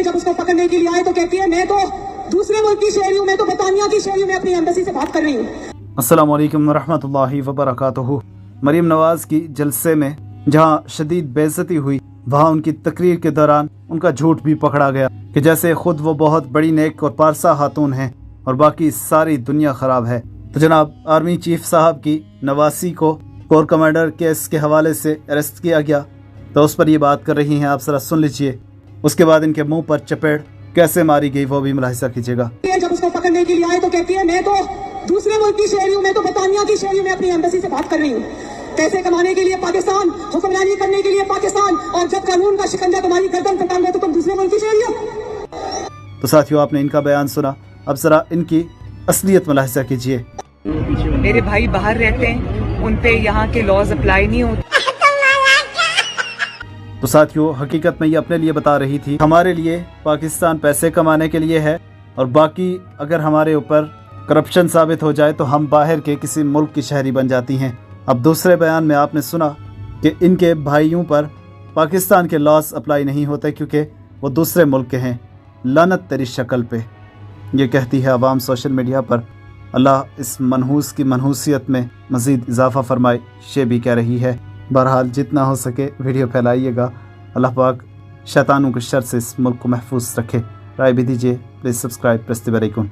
जब उसको पकड़ने के लिए आए तो कहती है मैं तो दूसरे मुल्क की शहरी हूँ, मैं तो बरतानिया की शहरी हूँ, मैं अपनी एम्बेसी से बात कर रही हूँ। अस्सलाम वालेकुम रहमतुल्लाहि व बरकातुहू। मरीम नवाज की जलसे में जहां शदीद बेइज्जती हुई, वहां उनकी तकरीर के दौरान उनका झूठ भी पकड़ा गया कि जैसे खुद वो बहुत बड़ी नेक और पारसा खातून हैं और बाकी सारी दुनिया खराब है। तो जनाब आर्मी चीफ साहब की नवासी को कोर कमांडर केस के हवाले से अरेस्ट किया गया, तो उस पर ये बात कर रही हैं, आप जरा सुन लीजिए। उसके बाद इनके मुंह पर चपेट कैसे मारी गई वो भी मुलाहिजा कीजिएगा। जब उसको पकड़ने के लिए आए तो कहती है मैं तो दूसरे मुल्क की शहरी हूँ, मैं तो बरतानिया की शहरी हूँ, मैं अपनी एम्बेसी से बात कर रही हूँ। पैसे कमाने के लिए पाकिस्तान, हुक्मरानी करने के लिए पाकिस्तान, और जब कानून का शिकंजा तुम्हारी गर्दन पे टांग दे तो तुम दूसरे मुल्क की शहरी हो। तो साथियों आपने इनका बयान सुना, अब जरा इनकी असलियत मुलाहिजा कीजिए। मेरे भाई बाहर रहते हैं, उन पे यहाँ के लॉज अप्लाई नहीं होते। तो साथियों हकीकत में ये अपने लिए बता रही थी, हमारे लिए पाकिस्तान पैसे कमाने के लिए है, और बाकी अगर हमारे ऊपर करप्शन साबित हो जाए तो हम बाहर के किसी मुल्क की शहरी बन जाती हैं। अब दूसरे बयान में आपने सुना कि इनके भाइयों पर पाकिस्तान के लॉस अप्लाई नहीं होते क्योंकि वो दूसरे मुल्क के हैं। लानत तेरी शक्ल पे, ये कहती है आवाम सोशल मीडिया पर। अल्लाह इस मनहूस की मनहूसियत में मज़ीद इजाफा फरमाए, ये भी कह रही है। बहरहाल जितना हो सके वीडियो फैलाइएगा। अल्लाह पाक शैतानों के शर से इस मुल्क को महफूज रखे। राय भी दीजिए। Please subscribe, press the bell icon.